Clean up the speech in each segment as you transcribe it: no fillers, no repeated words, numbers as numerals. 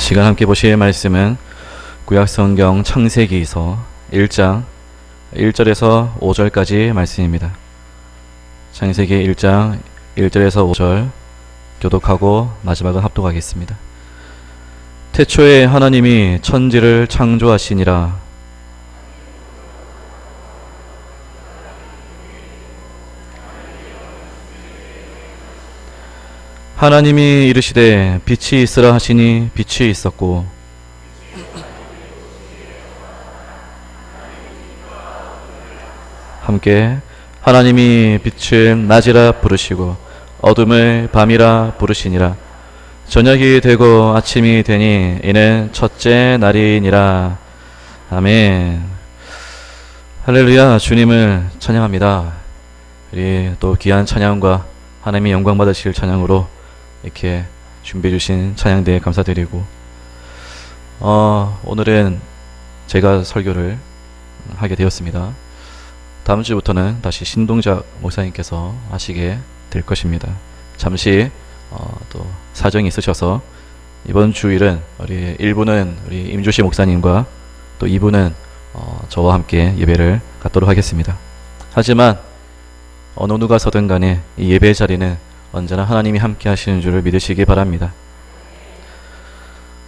시간 함께 보실 말씀은 구약성경 창세기서 1장 1절에서 5절까지 말씀입니다. 창세기 1장 1절에서 5절 교독하고 마지막은 합독하겠습니다. 태초에 하나님이 천지를 창조하시니라. 하나님이 이르시되 빛이 있으라 하시니 빛이 있었고 함께 하나님이 빛을 낮이라 부르시고 어둠을 밤이라 부르시니라. 저녁이 되고 아침이 되니 이는 첫째 날이니라. 아멘. 할렐루야. 주님을 찬양합니다. 우리 또 귀한 찬양과 하나님의 영광 받으실 찬양으로 이렇게 준비해 주신 찬양대에 감사드리고 오늘은 제가 설교를 하게 되었습니다. 다음 주부터는 다시 신동작 목사님께서 하시게 될 것입니다. 잠시 또 사정이 있으셔서 이번 주일은 우리 1부는 우리 임주시 목사님과 또 2부는 저와 함께 예배를 갖도록 하겠습니다. 하지만 어느 누가 서든 간에 이 예배 자리는 언제나 하나님이 함께 하시는 줄을 믿으시기 바랍니다.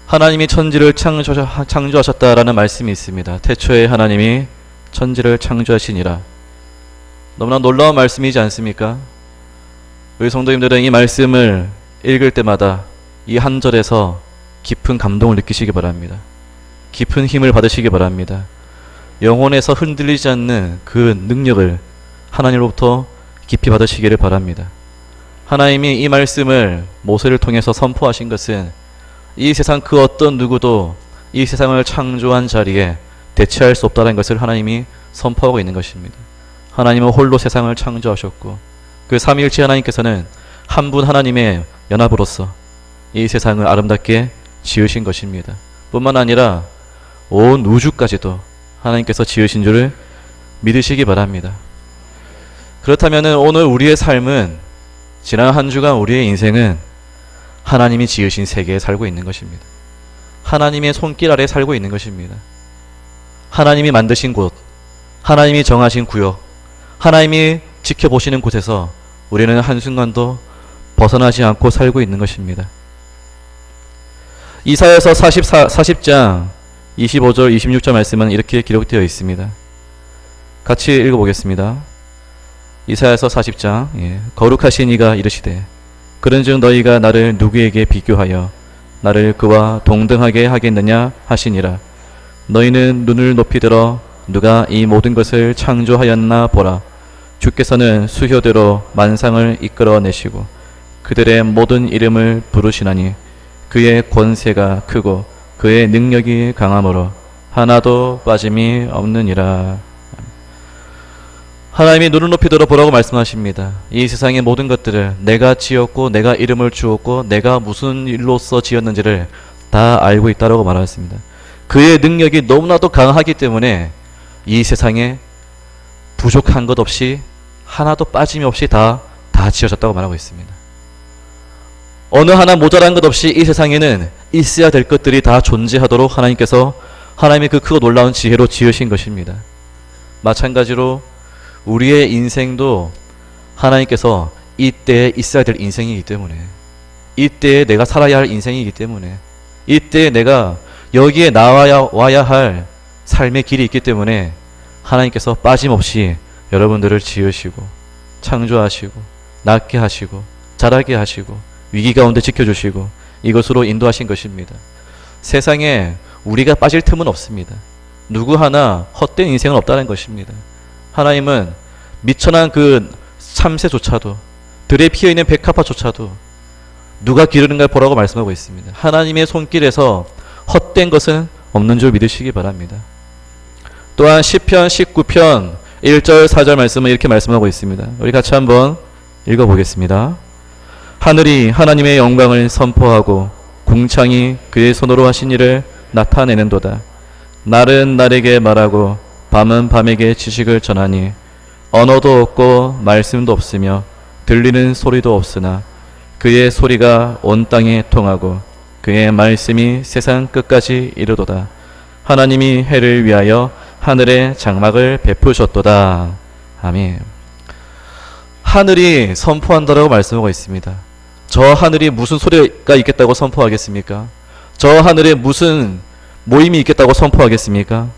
하나님이 천지를 창조하셨다라는 말씀이 있습니다. 태초에 하나님이 천지를 창조하시니라. 너무나 놀라운 말씀이지 않습니까? 우리 성도님들은 이 말씀을 읽을 때마다 이 한 절에서 깊은 감동을 느끼시기 바랍니다. 깊은 힘을 받으시기 바랍니다. 영혼에서 흔들리지 않는 그 능력을 하나님으로부터 깊이 받으시기를 바랍니다. 하나님이 이 말씀을 모세를 통해서 선포하신 것은 이 세상 그 어떤 누구도 이 세상을 창조한 자리에 대체할 수 없다는 것을 하나님이 선포하고 있는 것입니다. 하나님은 홀로 세상을 창조하셨고 그 삼위일체 하나님께서는 한 분 하나님의 연합으로서 이 세상을 아름답게 지으신 것입니다. 뿐만 아니라 온 우주까지도 하나님께서 지으신 줄을 믿으시기 바랍니다. 그렇다면 오늘 우리의 삶은 지난 한 주간 우리의 인생은 하나님이 지으신 세계에 살고 있는 것입니다. 하나님의 손길 아래 살고 있는 것입니다. 하나님이 만드신 곳, 하나님이 정하신 구역, 하나님이 지켜보시는 곳에서 우리는 한순간도 벗어나지 않고 살고 있는 것입니다. 이사야서 40장 25절 26절 말씀은 이렇게 기록되어 있습니다. 같이 읽어보겠습니다. 이사야서 40장 거룩하신 이가 이르시되 그런즉 너희가 나를 누구에게 비교하여 나를 그와 동등하게 하겠느냐 하시니라. 너희는 눈을 높이 들어 누가 이 모든 것을 창조하였나 보라. 주께서는 수효대로 만상을 이끌어내시고 그들의 모든 이름을 부르시나니 그의 권세가 크고 그의 능력이 강함으로 하나도 빠짐이 없느니라. 하나님이 눈을 높이 들어 보라고 말씀하십니다. 이 세상의 모든 것들을 내가 지었고 내가 이름을 주었고 내가 무슨 일로서 지었는지를 다 알고 있다고 말하였습니다. 그의 능력이 너무나도 강하기 때문에 이 세상에 부족한 것 없이 하나도 빠짐이 없이 다 지어졌다고 말하고 있습니다. 어느 하나 모자란 것 없이 이 세상에는 있어야 될 것들이 다 존재하도록 하나님께서 하나님의 그 크고 놀라운 지혜로 지으신 것입니다. 마찬가지로 우리의 인생도 하나님께서 이때에 있어야 될 인생이기 때문에 이때에 내가 살아야 할 인생이기 때문에 이때에 내가 여기에 와야 할 삶의 길이 있기 때문에 하나님께서 빠짐없이 여러분들을 지으시고 창조하시고 낫게 하시고 자라게 하시고 위기 가운데 지켜주시고 이것으로 인도하신 것입니다. 세상에 우리가 빠질 틈은 없습니다. 누구 하나 헛된 인생은 없다는 것입니다. 하나님은 미천한 그 참새조차도 들에 피어있는 백합화조차도 누가 기르는가 보라고 말씀하고 있습니다. 하나님의 손길에서 헛된 것은 없는 줄 믿으시기 바랍니다. 또한 시편 19편 1절 4절 말씀은 이렇게 말씀하고 있습니다. 우리 같이 한번 읽어보겠습니다. 하늘이 하나님의 영광을 선포하고 궁창이 그의 손으로 하신 일을 나타내는도다. 날은 날에게 말하고 밤은 밤에게 지식을 전하니 언어도 없고 말씀도 없으며 들리는 소리도 없으나 그의 소리가 온 땅에 통하고 그의 말씀이 세상 끝까지 이르도다. 하나님이 해를 위하여 하늘에 장막을 베푸셨도다. 아멘. 하늘이 선포한다라고 말씀하고 있습니다. 저 하늘이 무슨 소리가 있겠다고 선포하겠습니까? 저 하늘에 무슨 모임이 있겠다고 선포하겠습니까?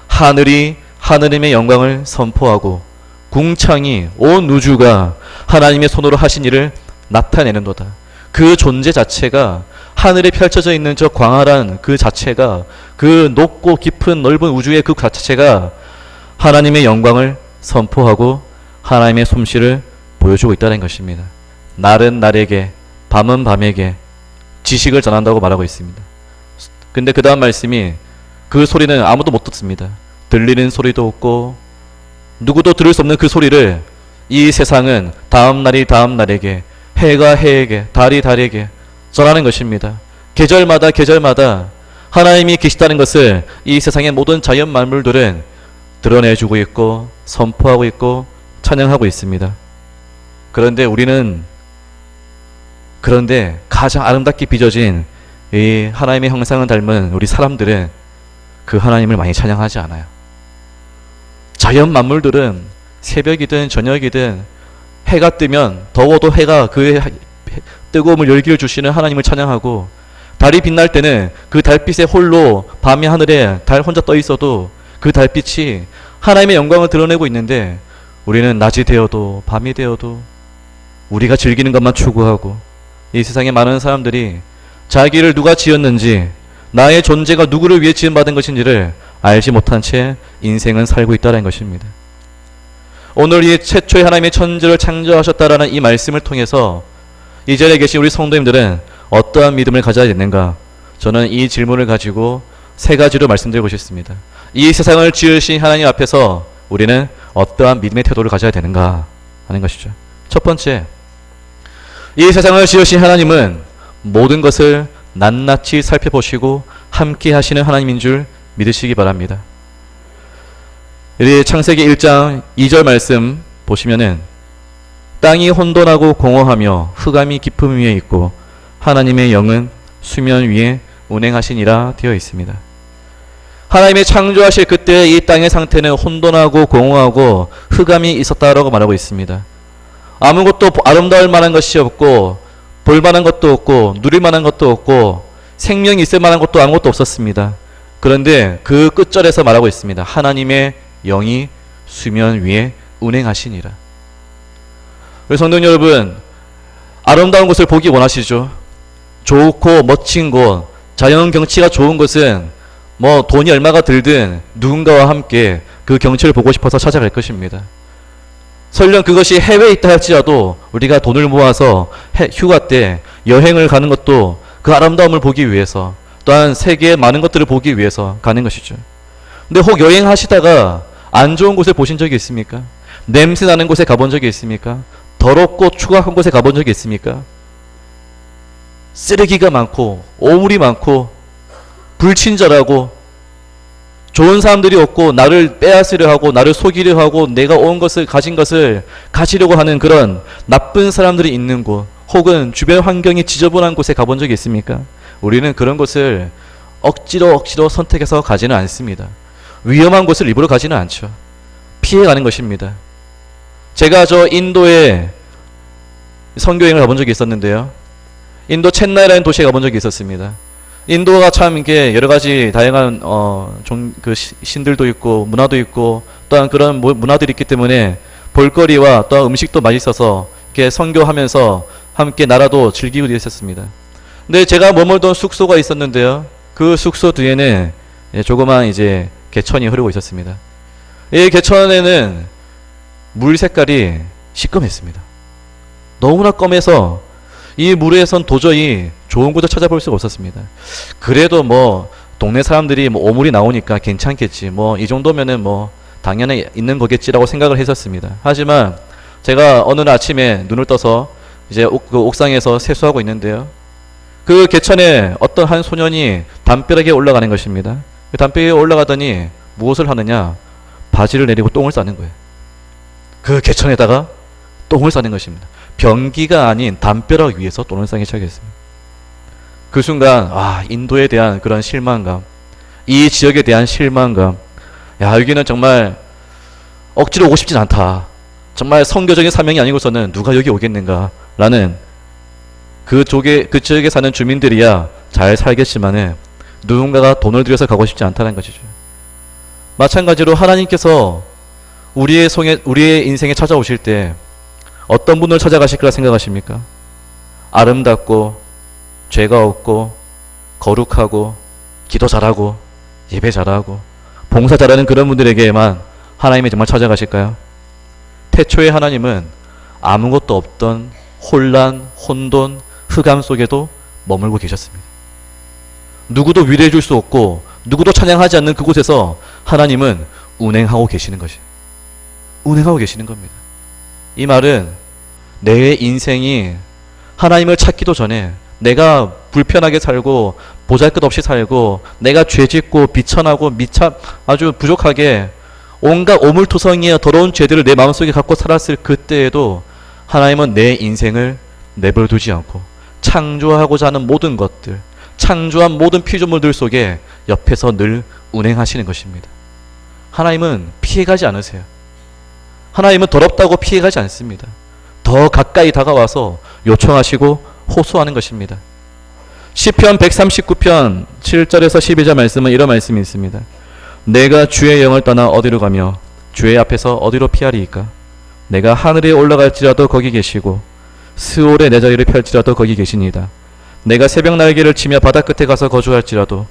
하늘이 하느님의 영광을 선포하고 궁창이 온 우주가 하나님의 손으로 하신 일을 나타내는도다. 그 존재 자체가 하늘에 펼쳐져 있는 저 광활한 그 자체가 그 높고 깊은 넓은 우주의 그 자체가 하나님의 영광을 선포하고 하나님의 솜씨를 보여주고 있다는 것입니다. 날은 날에게 밤은 밤에게 지식을 전한다고 말하고 있습니다. 근데 그 다음 말씀이 그 소리는 아무도 못 듣습니다. 들리는 소리도 없고 누구도 들을 수 없는 그 소리를 이 세상은 다음 날이 다음 날에게 해가 해에게 달이 달에게 전하는 것입니다. 계절마다 하나님이 계시다는 것을 이 세상의 모든 자연 만물들은 드러내주고 있고 선포하고 있고 찬양하고 있습니다. 그런데 가장 아름답게 빚어진 이 하나님의 형상을 닮은 우리 사람들은 그 하나님을 많이 찬양하지 않아요. 자연 만물들은 새벽이든 저녁이든 해가 뜨면 더워도 해가 그 뜨거움을 열기를 주시는 하나님을 찬양하고, 달이 빛날 때는 그 달빛에 홀로 밤의 하늘에 달 혼자 떠 있어도 그 달빛이 하나님의 영광을 드러내고 있는데, 우리는 낮이 되어도 밤이 되어도 우리가 즐기는 것만 추구하고 이 세상의 많은 사람들이 자기를 누가 지었는지, 나의 존재가 누구를 위해 지음받은 것인지를 알지 못한 채 인생은 살고 있다는 것입니다. 오늘 이 최초의 하나님의 천지를 창조하셨다라는 이 말씀을 통해서 이 자리에 계신 우리 성도님들은 어떠한 믿음을 가져야 되는가? 저는 이 질문을 가지고 세 가지로 말씀드리고 싶습니다. 이 세상을 지으신 하나님 앞에서 우리는 어떠한 믿음의 태도를 가져야 되는가 하는 것이죠. 첫 번째, 이 세상을 지으신 하나님은 모든 것을 낱낱이 살펴보시고 함께 하시는 하나님인 줄 믿으시기 바랍니다. 우리 창세기 1장 2절 말씀 보시면은 땅이 혼돈하고 공허하며 흑암이 깊음 위에 있고 하나님의 영은 수면 위에 운행하시니라 되어 있습니다. 하나님의 창조하실 그때 이 땅의 상태는 혼돈하고 공허하고 흑암이 있었다라고 말하고 있습니다. 아무것도 아름다울 만한 것이 없고 볼 만한 것도 없고 누릴 만한 것도 없고 생명이 있을 만한 것도 아무것도 없었습니다. 그런데 그 끝절에서 말하고 있습니다. 하나님의 영이 수면 위에 운행하시니라. 우리 성도 여러분, 아름다운 곳을 보기 원하시죠? 좋고 멋진 곳, 자연 경치가 좋은 곳은 뭐 돈이 얼마가 들든 누군가와 함께 그 경치를 보고 싶어서 찾아갈 것입니다. 설령 그것이 해외에 있다 할지라도 우리가 돈을 모아서 휴가 때 여행을 가는 것도 그 아름다움을 보기 위해서, 또한 세계의 많은 것들을 보기 위해서 가는 것이죠. 근데 혹 여행하시다가 안 좋은 곳을 보신 적이 있습니까? 냄새 나는 곳에 가본 적이 있습니까? 더럽고 추악한 곳에 가본 적이 있습니까? 쓰레기가 많고 오물이 많고 불친절하고 좋은 사람들이 없고 나를 빼앗으려 하고 나를 속이려 하고 내가 온 것을 가진 것을 가지려고 하는 그런 나쁜 사람들이 있는 곳, 혹은 주변 환경이 지저분한 곳에 가본 적이 있습니까? 우리는 그런 곳을 억지로 선택해서 가지는 않습니다. 위험한 곳을 일부러 가지는 않죠. 피해가는 것입니다. 제가 인도에 선교여행을 가본 적이 있었는데요. 인도 첸나이라는 도시에 가본 적이 있었습니다. 인도가 참 이게 여러 가지 다양한 신들도 있고 문화도 있고 또한 그런 문화들이 있기 때문에 볼거리와 또한 음식도 맛있어서 이렇게 선교하면서 함께 나라도 즐기고 있었습니다. 근데 제가 머물던 숙소가 있었는데요. 그 숙소 뒤에는 조그만 이제 개천이 흐르고 있었습니다. 이 개천에는 물 색깔이 시꺼맸습니다. 너무나 검해서 이 물에선 도저히 좋은 곳을 찾아볼 수가 없었습니다. 그래도 동네 사람들이 오물이 나오니까 괜찮겠지, 이 정도면은 당연히 있는 거겠지라고 생각을 했었습니다. 하지만 제가 어느 날 아침에 눈을 떠서 이제 그 옥상에서 세수하고 있는데요. 그 개천에 어떤 한 소년이 담벼락에 올라가는 것입니다. 그 담벼락에 올라가더니 무엇을 하느냐? 바지를 내리고 똥을 싸는 거예요. 그 개천에다가 똥을 싸는 것입니다. 변기가 아닌 담벼락 위에서 똥을 싸기 시작했습니다. 그 순간 인도에 대한 그런 실망감, 이 지역에 대한 실망감, 야 여기는 정말 억지로 오고 싶진 않다. 정말 선교적인 사명이 아니고서는 누가 여기 오겠는가 라는 그 지역에 사는 주민들이야 잘 살겠지만은 누군가가 돈을 들여서 가고 싶지 않다는 것이죠. 마찬가지로 하나님께서 우리의 인생에 찾아오실 때 어떤 분을 찾아가실 거라 생각하십니까? 아름답고 죄가 없고 거룩하고 기도 잘하고 예배 잘하고 봉사 잘하는 그런 분들에게만 하나님이 정말 찾아가실까요? 태초에 하나님은 아무것도 없던 혼란, 혼돈, 흑암 속에도 머물고 계셨습니다. 누구도 위로해 줄 수 없고 누구도 찬양하지 않는 그곳에서 하나님은 운행하고 계시는 것이에요. 운행하고 계시는 겁니다. 이 말은 내 인생이 하나님을 찾기도 전에 내가 불편하게 살고 보잘것없이 살고 내가 죄짓고 비천하고 아주 부족하게 온갖 오물투성이와 더러운 죄들을 내 마음속에 갖고 살았을 그때에도 하나님은 내 인생을 내버려두지 않고 창조하고자 하는 모든 것들, 창조한 모든 피조물들 속에 옆에서 늘 운행하시는 것입니다. 하나님은 피해가지 않으세요. 하나님은 더럽다고 피해가지 않습니다. 더 가까이 다가와서 요청하시고 호소하는 것입니다. 시편 139편 7절에서 12절 말씀은 이런 말씀이 있습니다. 내가 주의 영을 떠나 어디로 가며 주의 앞에서 어디로 피하리이까? 내가 하늘에 올라갈지라도 거기 계시고 스올에 내 자리를 펼지라도 거기 계시니이다. 내가 새벽 날개를 치며 바다 끝에 가서 거주할지라도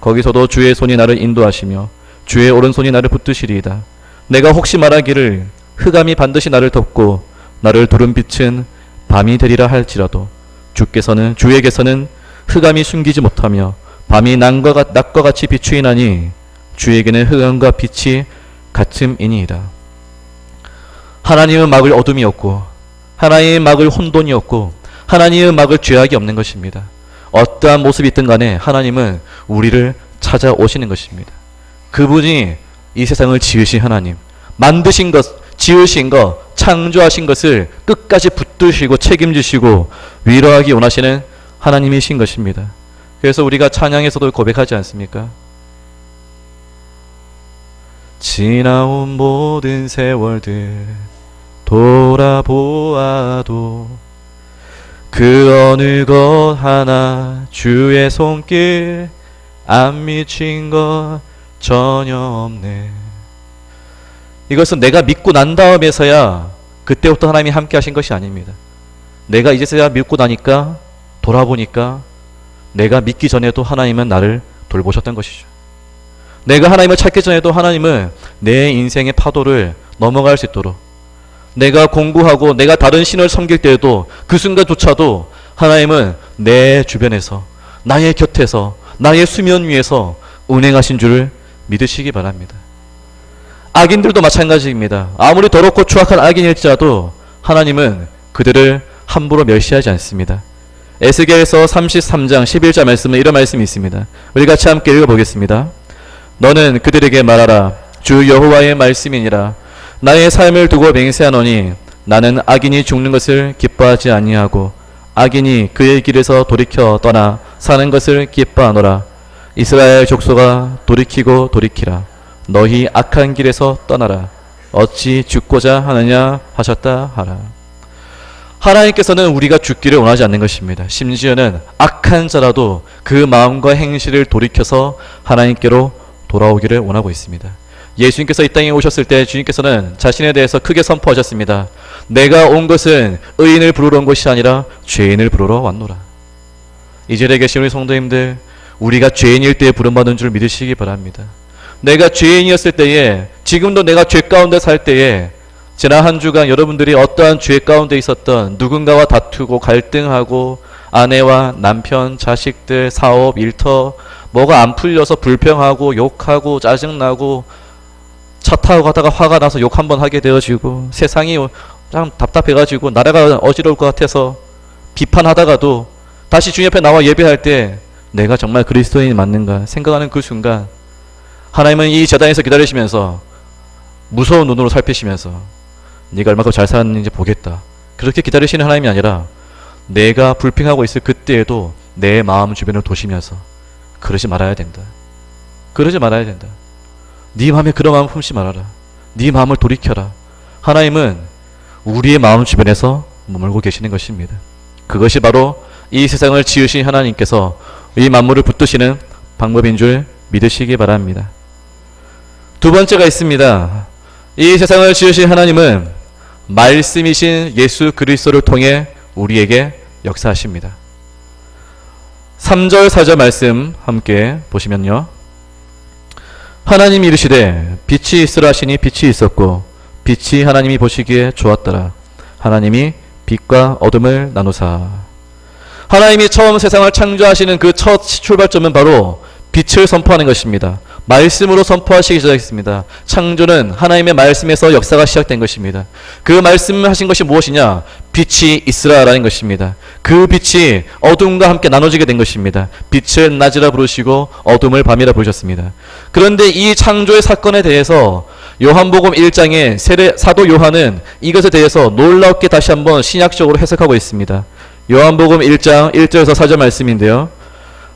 거기서도 주의 손이 나를 인도하시며 주의 오른손이 나를 붙드시리이다. 내가 혹시 말하기를 흑암이 반드시 나를 덮고 나를 두른 빛은 밤이 되리라 할지라도 주에게서는 흑암이 숨기지 못하며 밤이 낮과 같이 비추이나니 주에게는 흑암과 빛이 같음이니이다. 하나님은 막을 어둠이 없고 하나님의 막을 혼돈이 없고 하나님의 막을 죄악이 없는 것입니다. 어떠한 모습이 있든 간에 하나님은 우리를 찾아오시는 것입니다. 그분이 이 세상을 지으신 하나님, 만드신 것, 지으신 것, 창조하신 것을 끝까지 붙드시고 책임지시고 위로하기 원하시는 하나님이신 것입니다. 그래서 우리가 찬양에서도 고백하지 않습니까? 지나온 모든 세월들 돌아보아도 그 어느 것 하나 주의 손길 안 미친 것 전혀 없네. 이것은 내가 믿고 난 다음에서야 그때부터 하나님이 함께 하신 것이 아닙니다. 내가 이제서야 믿고 나니까 돌아보니까 내가 믿기 전에도 하나님은 나를 돌보셨던 것이죠. 내가 하나님을 찾기 전에도 하나님은 내 인생의 파도를 넘어갈 수 있도록, 내가 공부하고 내가 다른 신을 섬길 때에도 그 순간조차도 하나님은 내 주변에서, 나의 곁에서, 나의 수면 위에서 운행하신 줄을 믿으시기 바랍니다. 악인들도 마찬가지입니다. 아무리 더럽고 추악한 악인일지라도 하나님은 그들을 함부로 멸시하지 않습니다. 에스겔서 33장 11절 말씀은 이런 말씀이 있습니다. 우리 같이 함께 읽어보겠습니다. 너는 그들에게 말하라. 주 여호와의 말씀이니라. 나의 삶을 두고 맹세하노니 나는 악인이 죽는 것을 기뻐하지 아니하고 악인이 그의 길에서 돌이켜 떠나 사는 것을 기뻐하노라. 이스라엘 족속아 돌이키고 돌이키라. 너희 악한 길에서 떠나라. 어찌 죽고자 하느냐 하셨다 하라. 하나님께서는 우리가 죽기를 원하지 않는 것입니다. 심지어는 악한 자라도 그 마음과 행실을 돌이켜서 하나님께로 돌아오기를 원하고 있습니다. 예수님께서 이 땅에 오셨을 때 주님께서는 자신에 대해서 크게 선포하셨습니다. 내가 온 것은 의인을 부르러 온 것이 아니라 죄인을 부르러 왔노라. 이 자리에 계신 우리 성도님들, 우리가 죄인일 때 부름받은 줄 믿으시기 바랍니다. 내가 죄인이었을 때에, 지금도 내가 죄 가운데 살 때에, 지난 한 주간 여러분들이 어떠한 죄 가운데 있었던, 누군가와 다투고 갈등하고 아내와 남편, 자식들, 사업, 일터 뭐가 안 풀려서 불평하고 욕하고 짜증나고 차 타고 가다가 화가 나서 욕 한번 하게 되어지고 세상이 참 답답해가지고 나라가 어지러울 것 같아서 비판하다가도 다시 주님 앞에 나와 예배할 때 내가 정말 그리스도인이 맞는가 생각하는 그 순간 하나님은 이 제단에서 기다리시면서 무서운 눈으로 살피시면서 네가 얼마큼 잘 살았는지 보겠다. 그렇게 기다리시는 하나님이 아니라 내가 불평하고 있을 그때에도 내 마음 주변을 도시면서 그러지 말아야 된다. 그러지 말아야 된다. 네 마음에 그런 마음 품지 말아라. 네 마음을 돌이켜라. 하나님은 우리의 마음 주변에서 머물고 계시는 것입니다. 그것이 바로 이 세상을 지으신 하나님께서 이 만물을 붙드시는 방법인 줄 믿으시기 바랍니다. 두 번째가 있습니다. 이 세상을 지으신 하나님은 말씀이신 예수 그리스도를 통해 우리에게 역사하십니다. 3절 4절 말씀 함께 보시면요. 하나님이 이르시되 빛이 있으라 하시니 빛이 있었고 빛이 하나님이 보시기에 좋았더라. 하나님이 빛과 어둠을 나누사. 하나님이 처음 세상을 창조하시는 그 첫 출발점은 바로 빛을 선포하는 것입니다. 말씀으로 선포하시기 시작했습니다. 창조는 하나님의 말씀에서 역사가 시작된 것입니다. 그 말씀하신 것이 무엇이냐? 빛이 있으라라는 것입니다. 그 빛이 어둠과 함께 나눠지게 된 것입니다. 빛을 낮이라 부르시고 어둠을 밤이라 부르셨습니다. 그런데 이 창조의 사건에 대해서 요한복음 1장에 사도 요한은 이것에 대해서 놀랍게 다시 한번 신약적으로 해석하고 있습니다. 요한복음 1장 1절에서 4절 말씀인데요.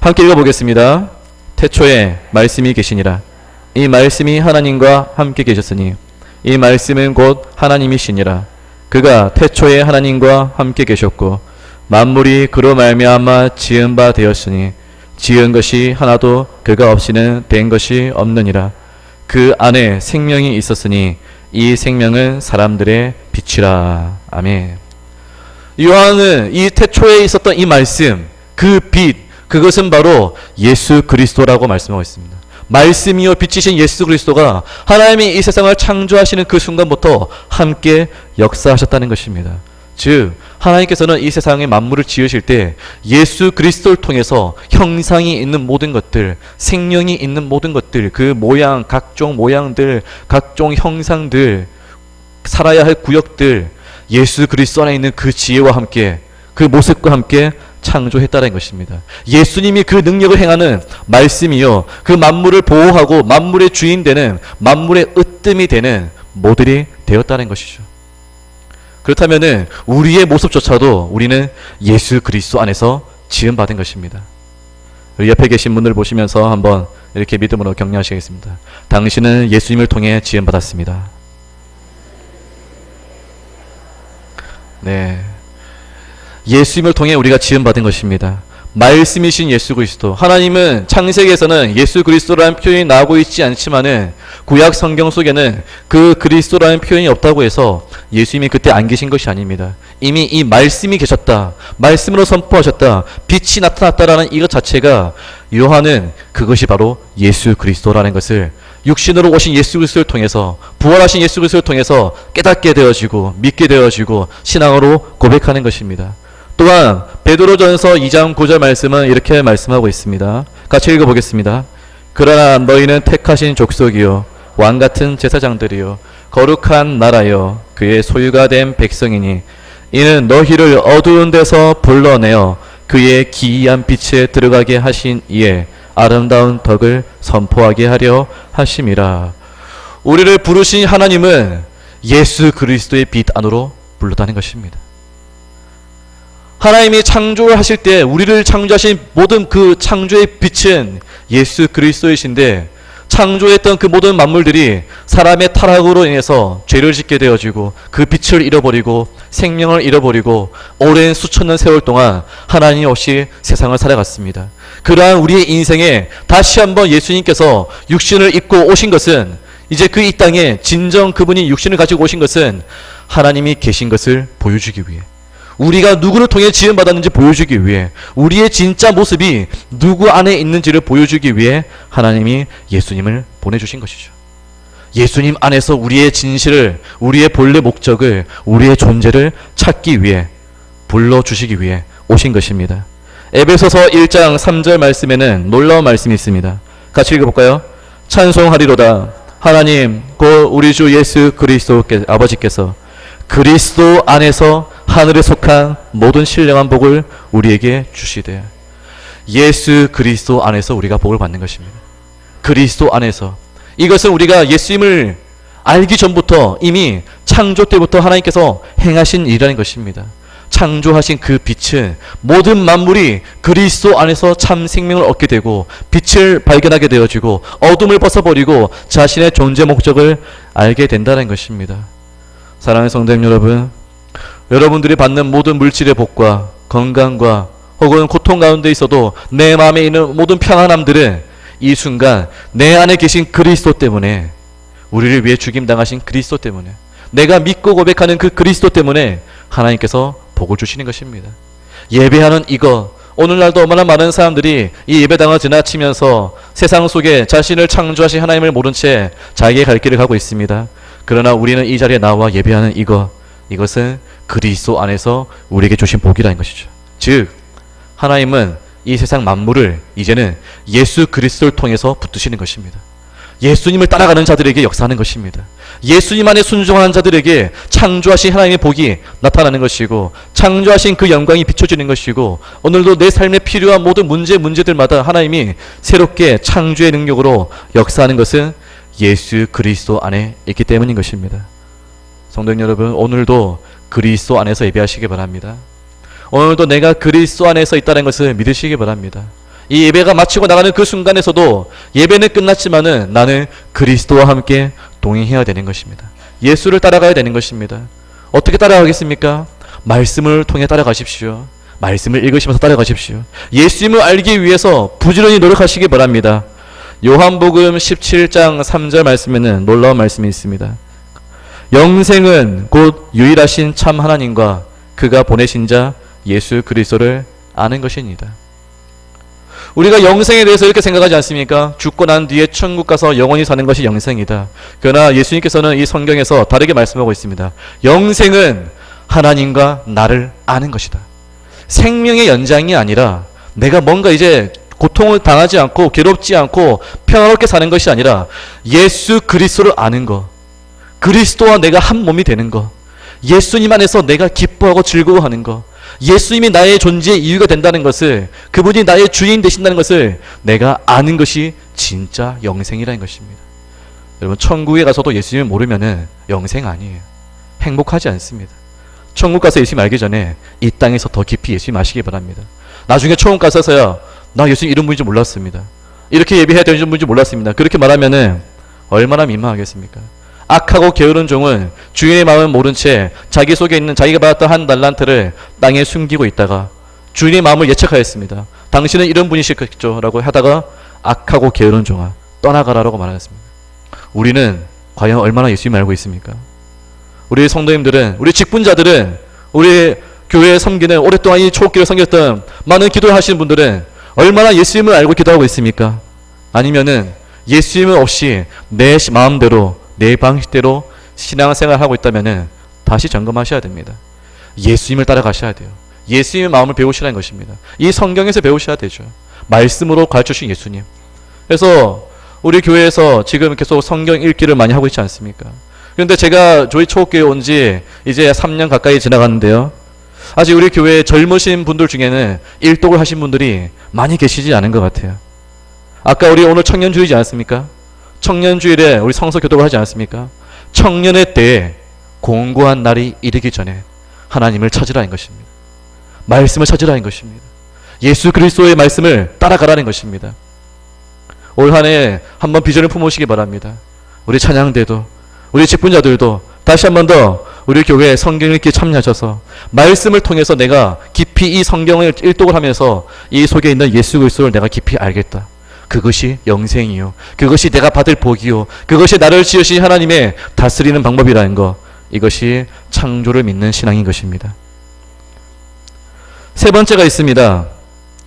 함께 읽어보겠습니다. 태초에 말씀이 계시니라. 이 말씀이 하나님과 함께 계셨으니 이 말씀은 곧 하나님이시니라. 그가 태초에 하나님과 함께 계셨고 만물이 그로 말미암아 지은 바 되었으니 지은 것이 하나도 그가 없이는 된 것이 없느니라. 그 안에 생명이 있었으니 이 생명은 사람들의 빛이라. 아멘. 요한은 이 태초에 있었던 이 말씀, 그 빛, 그것은 바로 예수 그리스도라고 말씀하고 있습니다. 말씀이요 빛이신 예수 그리스도가 하나님이 이 세상을 창조하시는 그 순간부터 함께 역사하셨다는 것입니다. 즉 하나님께서는 이 세상의 만물을 지으실 때 예수 그리스도를 통해서 형상이 있는 모든 것들, 생명이 있는 모든 것들, 그 모양, 각종 모양들, 각종 형상들, 살아야 할 구역들, 예수 그리스도 안에 있는 그 지혜와 함께, 그 모습과 함께 창조했다는 것입니다. 예수님이 그 능력을 행하는 말씀이요, 그 만물을 보호하고 만물의 주인 되는, 만물의 으뜸이 되는 모델이 되었다는 것이죠. 그렇다면은 우리의 모습조차도 우리는 예수 그리스도 안에서 지음받은 것입니다. 우리 옆에 계신 분들 보시면서 한번 이렇게 믿음으로 격려하시겠습니다. 당신은 예수님을 통해 지음받았습니다. 네, 예수님을 통해 우리가 지음받은 것입니다. 말씀이신 예수 그리스도. 하나님은 창세기에서는 예수 그리스도라는 표현이 나오고 있지 않지만은 구약 성경 속에는 그 그리스도라는 표현이 없다고 해서 예수님이 그때 안 계신 것이 아닙니다. 이미 이 말씀이 계셨다, 말씀으로 선포하셨다, 빛이 나타났다라는 이것 자체가 요한은 그것이 바로 예수 그리스도라는 것을 육신으로 오신 예수 그리스도를 통해서, 부활하신 예수 그리스도를 통해서 깨닫게 되어지고 믿게 되어지고 신앙으로 고백하는 것입니다. 또한 베드로전서 2장 9절 말씀은 이렇게 말씀하고 있습니다. 같이 읽어보겠습니다. 그러나 너희는 택하신 족속이요 왕같은 제사장들이요 거룩한 나라요 그의 소유가 된 백성이니 이는 너희를 어두운 데서 불러내어 그의 기이한 빛에 들어가게 하신 이에 아름다운 덕을 선포하게 하려 하심이라. 우리를 부르신 하나님은 예수 그리스도의 빛 안으로 불렀다는 것입니다. 하나님이 창조를 하실 때 우리를 창조하신 모든 그 창조의 빛은 예수 그리스도이신데, 창조했던 그 모든 만물들이 사람의 타락으로 인해서 죄를 짓게 되어지고 그 빛을 잃어버리고 생명을 잃어버리고 오랜 수천 년 세월 동안 하나님 없이 세상을 살아갔습니다. 그러한 우리의 인생에 다시 한번 예수님께서 육신을 입고 오신 것은, 이제 그 이 땅에 진정 그분이 육신을 가지고 오신 것은 하나님이 계신 것을 보여주기 위해, 우리가 누구를 통해 지음받았는지 보여주기 위해, 우리의 진짜 모습이 누구 안에 있는지를 보여주기 위해 하나님이 예수님을 보내주신 것이죠. 예수님 안에서 우리의 진실을, 우리의 본래 목적을, 우리의 존재를 찾기 위해, 불러주시기 위해 오신 것입니다. 에베소서 1장 3절 말씀에는 놀라운 말씀이 있습니다. 같이 읽어볼까요? 찬송하리로다 하나님 곧 우리 주 예수 그리스도 아버지께서 그리스도 안에서 하늘에 속한 모든 신령한 복을 우리에게 주시되. 예수 그리스도 안에서 우리가 복을 받는 것입니다. 그리스도 안에서. 이것은 우리가 예수님을 알기 전부터 이미 창조 때부터 하나님께서 행하신 일이라는 것입니다. 창조하신 그 빛은 모든 만물이 그리스도 안에서 참 생명을 얻게 되고 빛을 발견하게 되어지고 어둠을 벗어버리고 자신의 존재 목적을 알게 된다는 것입니다. 사랑하는 성도님 여러분, 여러분들이 받는 모든 물질의 복과 건강과 혹은 고통 가운데 있어도 내 마음에 있는 모든 평안함들은 이 순간 내 안에 계신 그리스도 때문에, 우리를 위해 죽임당하신 그리스도 때문에, 내가 믿고 고백하는 그 그리스도 때문에 하나님께서 복을 주시는 것입니다. 예배하는 이것, 오늘날도 얼마나 많은 사람들이 이 예배당을 지나치면서 세상 속에 자신을 창조하신 하나님을 모른 채 자기의 갈 길을 가고 있습니다. 그러나 우리는 이 자리에 나와 예배하는 이것은 그리스도 안에서 우리에게 주신 복이라는 것이죠. 즉 하나님은 이 세상 만물을 이제는 예수 그리스도를 통해서 붙드시는 것입니다. 예수님을 따라가는 자들에게 역사하는 것입니다. 예수님 안에 순종하는 자들에게 창조하신 하나님의 복이 나타나는 것이고, 창조하신 그 영광이 비춰지는 것이고, 오늘도 내 삶에 필요한 모든 문제들마다 하나님이 새롭게 창조의 능력으로 역사하는 것은 예수 그리스도 안에 있기 때문인 것입니다. 성도 여러분, 오늘도 그리스도 안에서 예배하시기 바랍니다. 오늘도 내가 그리스도 안에서 있다는 것을 믿으시기 바랍니다. 이 예배가 마치고 나가는 그 순간에서도 예배는 끝났지만은 나는 그리스도와 함께 동행해야 되는 것입니다. 예수를 따라가야 되는 것입니다. 어떻게 따라가겠습니까? 말씀을 통해 따라가십시오. 말씀을 읽으시면서 따라가십시오. 예수님을 알기 위해서 부지런히 노력하시기 바랍니다. 요한복음 17장 3절 말씀에는 놀라운 말씀이 있습니다. 영생은 곧 유일하신 참 하나님과 그가 보내신 자 예수 그리스도를 아는 것입니다. 우리가 영생에 대해서 이렇게 생각하지 않습니까? 죽고 난 뒤에 천국 가서 영원히 사는 것이 영생이다. 그러나 예수님께서는 이 성경에서 다르게 말씀하고 있습니다. 영생은 하나님과 나를 아는 것이다. 생명의 연장이 아니라 내가 뭔가 이제 고통을 당하지 않고 괴롭지 않고 평화롭게 사는 것이 아니라 예수 그리스도를 아는 것, 그리스도와 내가 한 몸이 되는 것, 예수님 안에서 내가 기뻐하고 즐거워하는 것, 예수님이 나의 존재의 이유가 된다는 것을, 그분이 나의 주인 되신다는 것을 내가 아는 것이 진짜 영생이라는 것입니다. 여러분, 천국에 가서도 예수님을 모르면은 영생 아니에요. 행복하지 않습니다. 천국 가서 예수님 알기 전에 이 땅에서 더 깊이 예수님 아시기 바랍니다. 나중에 천국 가서서야 나 예수님 이런 분인지 몰랐습니다. 이렇게 예배해야 되는 분인지 몰랐습니다. 그렇게 말하면은 얼마나 민망하겠습니까? 악하고 게으른 종은 주인의 마음을 모른 채 자기 속에 있는 자기가 받았던 한 달란트를 땅에 숨기고 있다가 주인의 마음을 예측하였습니다. 당신은 이런 분이시겠죠 라고 하다가 악하고 게으른 종아 떠나가라라고 말하였습니다. 우리는 과연 얼마나 예수님을 알고 있습니까? 우리 성도님들은, 우리 직분자들은, 우리 교회에 섬기는, 오랫동안 이 초옥교를 섬겼던 많은 기도를 하시는 분들은 얼마나 예수님을 알고 기도하고 있습니까? 아니면은 예수님은 없이 내 마음대로 내 방식대로 신앙생활을 하고 있다면 다시 점검하셔야 됩니다. 예수님을 따라가셔야 돼요. 예수님의 마음을 배우시라는 것입니다. 이 성경에서 배우셔야 되죠. 말씀으로 가르쳐주신 예수님. 그래서 우리 교회에서 지금 계속 성경 읽기를 많이 하고 있지 않습니까? 그런데 제가 저희 초옥교회 온 지 이제 3년 가까이 지나갔는데요, 아직 우리 교회에 젊으신 분들 중에는 일독을 하신 분들이 많이 계시지 않은 것 같아요. 아까 우리 오늘 청년주일이지 않습니까? 청년주일에 우리 성서 교독을 하지 않았습니까? 청년의 때에 공고한 날이 이르기 전에 하나님을 찾으라는 것입니다. 말씀을 찾으라는 것입니다. 예수 그리스도의 말씀을 따라가라는 것입니다. 올 한 해 한번 비전을 품으시기 바랍니다. 우리 찬양대도, 우리 직분자들도 다시 한번 더 우리 교회 성경 읽기 참여하셔서 말씀을 통해서 내가 깊이 이 성경을 일독을 하면서 이 속에 있는 예수 그리스도를 내가 깊이 알겠다. 그것이 영생이요, 그것이 내가 받을 복이요, 그것이 나를 지으신 하나님의 다스리는 방법이라는 것, 이것이 창조를 믿는 신앙인 것입니다. 세 번째가 있습니다.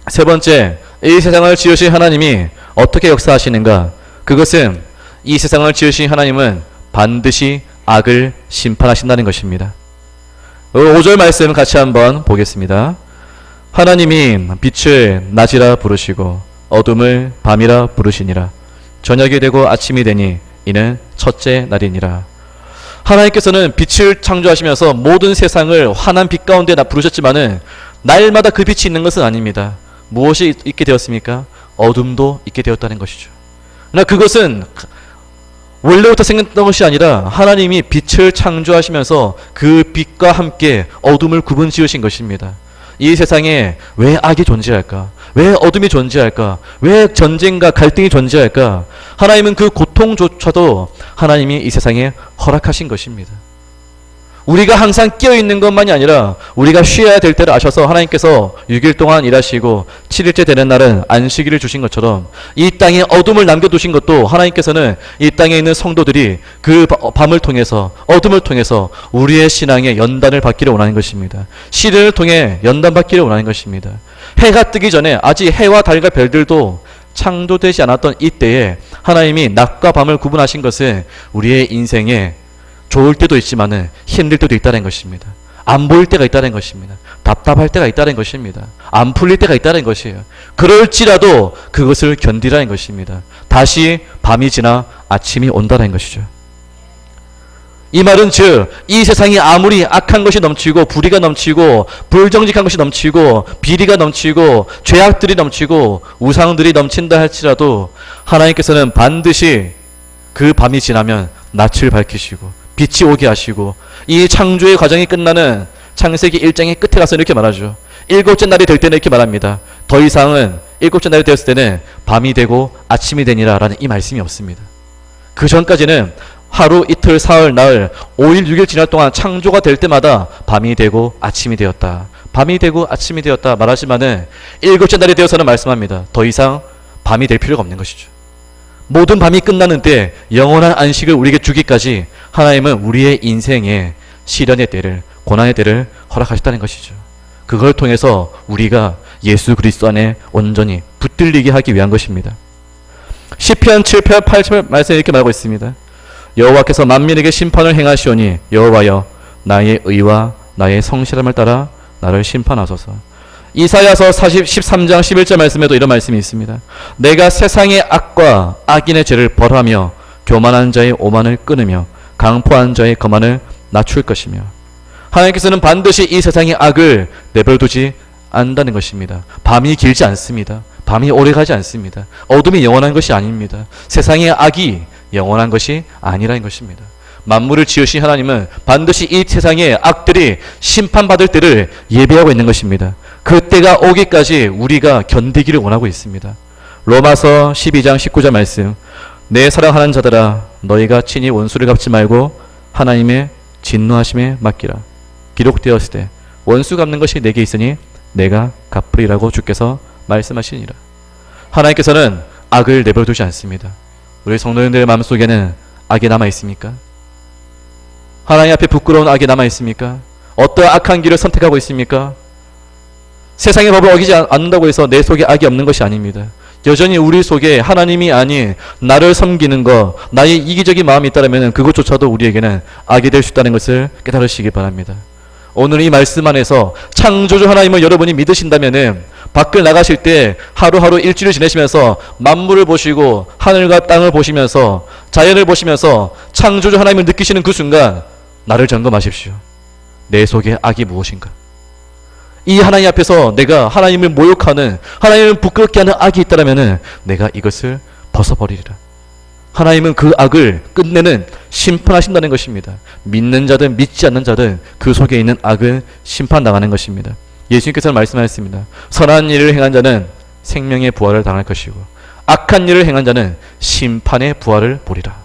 세 번째, 이 세상을 지으신 하나님이 어떻게 역사하시는가? 그것은 이 세상을 지으신 하나님은 반드시 악을 심판하신다는 것입니다. 5절 말씀 같이 한번 보겠습니다. 하나님이 빛을 낮이라 부르시고 어둠을 밤이라 부르시니라. 저녁이 되고 아침이 되니 이는 첫째 날이니라. 하나님께서는 빛을 창조하시면서 모든 세상을 환한 빛 가운데 부르셨지만은 날마다 그 빛이 있는 것은 아닙니다. 무엇이 있게 되었습니까? 어둠도 있게 되었다는 것이죠. 그러나 그것은 원래부터 생겼던 것이 아니라 하나님이 빛을 창조하시면서 그 빛과 함께 어둠을 구분 지으신 것입니다. 이 세상에 왜 악이 존재할까? 왜 어둠이 존재할까? 왜 전쟁과 갈등이 존재할까? 하나님은 그 고통조차도 하나님이 이 세상에 허락하신 것입니다. 우리가 항상 깨어있는 것만이 아니라 우리가 쉬어야 될 때를 아셔서 하나님께서 6일 동안 일하시고 7일째 되는 날은 안식일을 주신 것처럼 이 땅에 어둠을 남겨두신 것도 하나님께서는 이 땅에 있는 성도들이 그 밤을 통해서 어둠을 통해서 우리의 신앙에 연단을 받기를 원하는 것입니다. 시련을 통해 연단받기를 원하는 것입니다. 해가 뜨기 전에 아직 해와 달과 별들도 창조되지 않았던 이때에 하나님이 낮과 밤을 구분하신 것은 우리의 인생에 좋을 때도 있지만은 힘들 때도 있다는 것입니다. 안 보일 때가 있다는 것입니다. 답답할 때가 있다는 것입니다. 안 풀릴 때가 있다는 것이에요. 그럴지라도 그것을 견디라는 것입니다. 다시 밤이 지나 아침이 온다는 것이죠. 이 말은 즉 이 세상이 아무리 악한 것이 넘치고 불의가 넘치고 불정직한 것이 넘치고 비리가 넘치고 죄악들이 넘치고 우상들이 넘친다 할지라도 하나님께서는 반드시 그 밤이 지나면 낯을 밝히시고 빛이 오게 하시고 이 창조의 과정이 끝나는 창세기 1장의 끝에 가서 이렇게 말하죠. 일곱째 날이 될 때는 이렇게 말합니다. 더 이상은 일곱째 날이 되었을 때는 밤이 되고 아침이 되니라 라는 이 말씀이 없습니다. 그 전까지는 하루, 이틀, 사흘, 나흘, 5일, 6일 지날 동안 창조가 될 때마다 밤이 되고 아침이 되었다. 밤이 되고 아침이 되었다 말하지만은 일곱째 날이 되어서는 말씀합니다. 더 이상 밤이 될 필요가 없는 것이죠. 모든 밤이 끝나는 때 영원한 안식을 우리에게 주기까지 하나님은 우리의 인생에 시련의 때를 고난의 때를 허락하셨다는 것이죠. 그걸 통해서 우리가 예수 그리스도 안에 온전히 붙들리게 하기 위한 것입니다. 시편 7편 8절 말씀에 이렇게 말하고 있습니다. 여호와께서 만민에게 심판을 행하시오니 여호와여 나의 의와 나의 성실함을 따라 나를 심판하소서. 이사야서 13장 11절 말씀에도 이런 말씀이 있습니다. 내가 세상의 악과 악인의 죄를 벌하며 교만한 자의 오만을 끊으며 강포한 자의 거만을 낮출 것이며 하나님께서는 반드시 이 세상의 악을 내버려두지 않는다는 것입니다. 밤이 길지 않습니다. 밤이 오래가지 않습니다. 어둠이 영원한 것이 아닙니다. 세상의 악이 영원한 것이 아니라는 것입니다. 만물을 지으신 하나님은 반드시 이 세상의 악들이 심판받을 때를 예비하고 있는 것입니다. 그 때가 오기까지 우리가 견디기를 원하고 있습니다. 로마서 12장 19절 말씀. 내 사랑하는 자들아 너희가 친히 원수를 갚지 말고 하나님의 진노하심에 맡기라. 기록되었을 때 원수 갚는 것이 내게 있으니 내가 갚으리라고 주께서 말씀하시니라. 하나님께서는 악을 내버려두지 않습니다. 우리 성도님들의 마음속에는 악이 남아있습니까? 하나님 앞에 부끄러운 악이 남아있습니까? 어떠한 악한 길을 선택하고 있습니까? 세상의 법을 어기지 않는다고 해서 내 속에 악이 없는 것이 아닙니다. 여전히 우리 속에 하나님이 아닌 나를 섬기는 것, 나의 이기적인 마음이 있다면 그것조차도 우리에게는 악이 될 수 있다는 것을 깨달으시기 바랍니다. 오늘 이 말씀 안에서 창조주 하나님을 여러분이 믿으신다면은 밖을 나가실 때 하루하루 일주일을 지내시면서 만물을 보시고 하늘과 땅을 보시면서 자연을 보시면서 창조주 하나님을 느끼시는 그 순간 나를 점검하십시오. 내 속에 악이 무엇인가? 이 하나님 앞에서 내가 하나님을 모욕하는, 하나님을 부끄럽게 하는 악이 있다면 내가 이것을 벗어버리리라. 하나님은 그 악을 끝내는 심판하신다는 것입니다. 믿는 자든 믿지 않는 자든 그 속에 있는 악은 심판당하는 것입니다. 예수님께서는 말씀하셨습니다. 선한 일을 행한 자는 생명의 부활을 당할 것이고 악한 일을 행한 자는 심판의 부활을 보리라.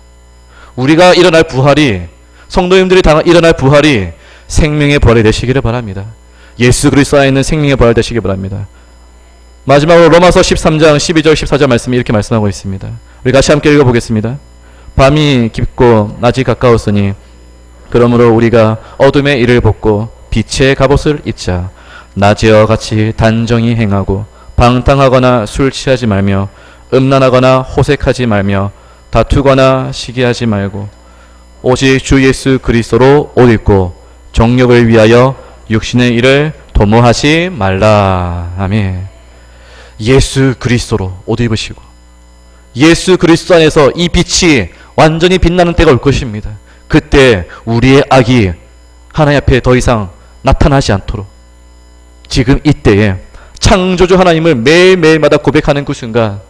우리가 일어날 부활이, 성도님들이 일어날 부활이 생명의 부활이 되시기를 바랍니다. 예수 그리스도 안에 있는 생명의 부활 되시기 바랍니다. 마지막으로 로마서 13장 12절 14절 말씀이 이렇게 말씀하고 있습니다. 우리 같이 함께 읽어보겠습니다. 밤이 깊고 낮이 가까웠으니 그러므로 우리가 어둠의 일을 벗고 빛의 갑옷을 입자. 낮에와 같이 단정히 행하고 방탕하거나 술 취하지 말며 음란하거나 호색하지 말며 다투거나 시기하지 말고 오직 주 예수 그리스도로 옷 입고 정욕을 위하여 육신의 일을 도모하지 말라. 아멘. 예수 그리스도로 옷 입으시고 예수 그리스도 안에서 이 빛이 완전히 빛나는 때가 올 것입니다. 그때 우리의 악이 하나님 앞에 더 이상 나타나지 않도록 지금 이때에 창조주 하나님을 매일매일마다 고백하는 그 순간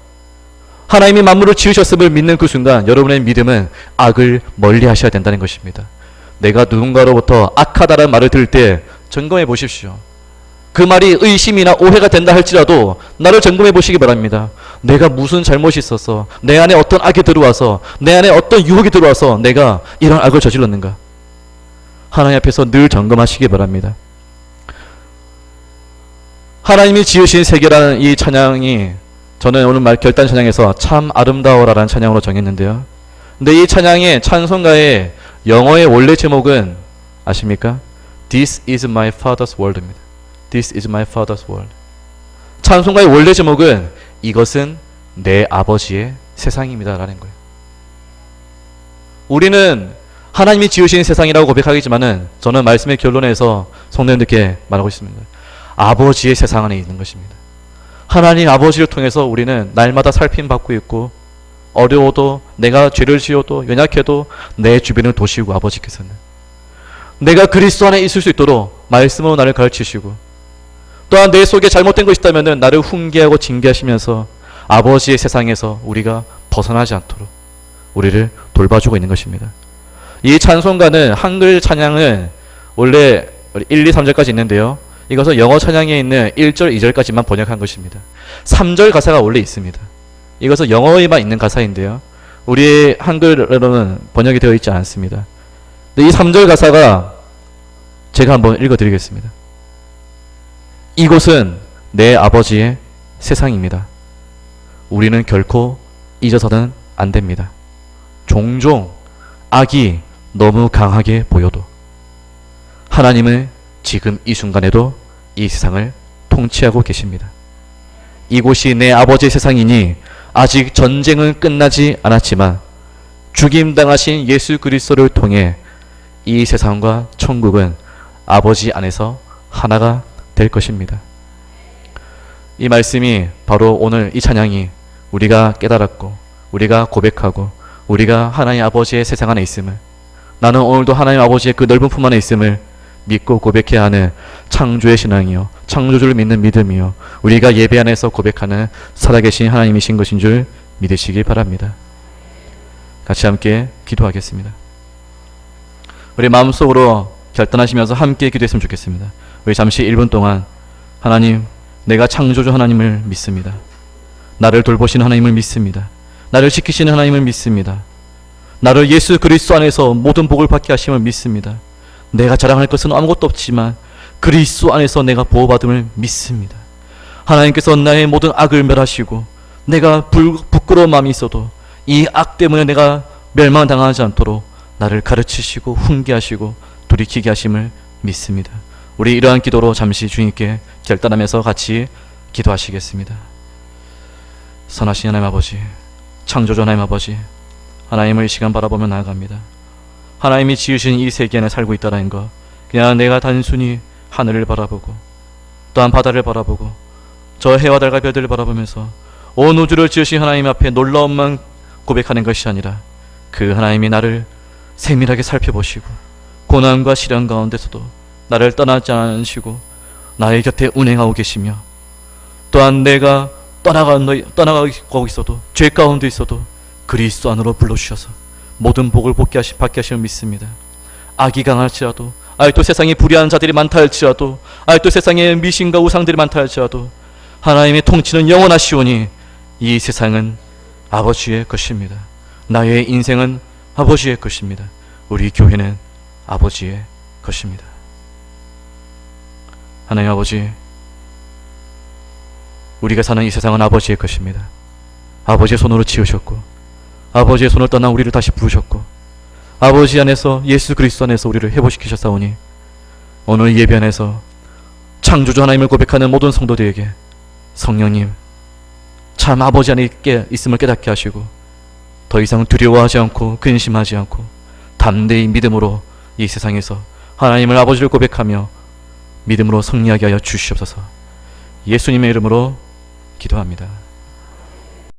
하나님이 만물을 지으셨음을 믿는 그 순간 여러분의 믿음은 악을 멀리 하셔야 된다는 것입니다. 내가 누군가로부터 악하다는 말을 들을 때 점검해 보십시오. 그 말이 의심이나 오해가 된다 할지라도 나를 점검해 보시기 바랍니다. 내가 무슨 잘못이 있어서, 내 안에 어떤 악이 들어와서, 내 안에 어떤 유혹이 들어와서 내가 이런 악을 저질렀는가. 하나님 앞에서 늘 점검하시기 바랍니다. 하나님이 지으신 세계라는 이 찬양이 저는 오늘 말 결단 찬양에서 참 아름다워라라는 찬양으로 정했는데요. 근데 이 찬양의 찬송가의 영어의 원래 제목은 아십니까? This is my father's world입니다. This is my father's world. 찬송가의 원래 제목은 이것은 내 아버지의 세상입니다 라는 거예요. 우리는 하나님이 지으신 세상이라고 고백하겠지만은 저는 말씀의 결론에서 성도님들께 말하고 있습니다. 아버지의 세상 안에 있는 것입니다. 하나님 아버지를 통해서 우리는 날마다 살핌받고 있고, 어려워도 내가 죄를 지어도 연약해도 내 주변을 도시고 아버지께서는 내가 그리스도 안에 있을 수 있도록 말씀으로 나를 가르치시고, 또한 내 속에 잘못된 것이 있다면 나를 훈계하고 징계하시면서 아버지의 세상에서 우리가 벗어나지 않도록 우리를 돌봐주고 있는 것입니다. 이 찬송가는 한글 찬양은 원래 1, 2, 3절까지 있는데요. 이것은 영어 찬양에 있는 1절, 2절까지만 번역한 것입니다. 3절 가사가 원래 있습니다. 이것은 영어에만 있는 가사인데요. 우리의 한글로는 번역이 되어 있지 않습니다. 근데 이 3절 가사가 제가 한번 읽어드리겠습니다. 이곳은 내 아버지의 세상입니다. 우리는 결코 잊어서는 안 됩니다. 종종 악이 너무 강하게 보여도 하나님은 지금 이 순간에도 이 세상을 통치하고 계십니다. 이곳이 내 아버지의 세상이니 아직 전쟁은 끝나지 않았지만 죽임당하신 예수 그리스도를 통해 이 세상과 천국은 아버지 안에서 하나가 될 것입니다. 이 말씀이 바로 오늘 이 찬양이 우리가 깨달았고 우리가 고백하고 우리가 하나님 아버지의 세상 안에 있음을, 나는 오늘도 하나님 아버지의 그 넓은 품 안에 있음을 믿고 고백해야 하는 창조의 신앙이요, 창조주를 믿는 믿음이요, 우리가 예배 안에서 고백하는 살아계신 하나님이신 것인 줄 믿으시기 바랍니다. 같이 함께 기도하겠습니다. 우리 마음속으로 결단하시면서 함께 기도했으면 좋겠습니다. 우리 잠시 1분 동안 하나님, 내가 창조주 하나님을 믿습니다. 나를 돌보시는 하나님을 믿습니다. 나를 지키시는 하나님을 믿습니다. 나를 예수 그리스도 안에서 모든 복을 받게 하심을 믿습니다. 내가 자랑할 것은 아무것도 없지만 그리스도 안에서 내가 보호받음을 믿습니다. 하나님께서 나의 모든 악을 멸하시고 내가 부끄러운 마음이 있어도 이 악 때문에 내가 멸망당하지 않도록 나를 가르치시고 훈계하시고 돌이키게 하심을 믿습니다. 우리 이러한 기도로 잠시 주님께 결단하면서 같이 기도하시겠습니다. 선하신 하나님 아버지, 창조주 하나님 아버지, 하나님을 이 시간 바라보며 나아갑니다. 하나님이 지으신 이 세계 안에 살고 있다는 것, 그냥 내가 단순히 하늘을 바라보고 또한 바다를 바라보고 저 해와 달과 별들을 바라보면서 온 우주를 지으신 하나님 앞에 놀라움만 고백하는 것이 아니라 그 하나님이 나를 세밀하게 살펴보시고 고난과 시련 가운데서도 나를 떠나지 않으시고 나의 곁에 운행하고 계시며, 또한 내가 떠나가고 있어도 죄 가운데 있어도 그리스도 안으로 불러주셔서 모든 복을 받게 하시면 믿습니다. 악이 강할지라도, 아직도 세상에 불의한 자들이 많다 할지라도, 아직도 세상에 미신과 우상들이 많다 할지라도 하나님의 통치는 영원하시오니 이 세상은 아버지의 것입니다. 나의 인생은 아버지의 것입니다. 우리 교회는 아버지의 것입니다. 하나님 아버지, 우리가 사는 이 세상은 아버지의 것입니다. 아버지의 손으로 지으셨고 아버지의 손을 떠나 우리를 다시 부르셨고 아버지 안에서 예수 그리스도 안에서 우리를 회복시키셨사오니 오늘 예배 안에서 창조주 하나님을 고백하는 모든 성도들에게 성령님 참 아버지 안에 있음을 깨닫게 하시고 더 이상 두려워하지 않고 근심하지 않고 담대히 믿음으로 이 세상에서 하나님을 아버지를 고백하며 믿음으로 승리하게 하여 주시옵소서. 예수님의 이름으로 기도합니다.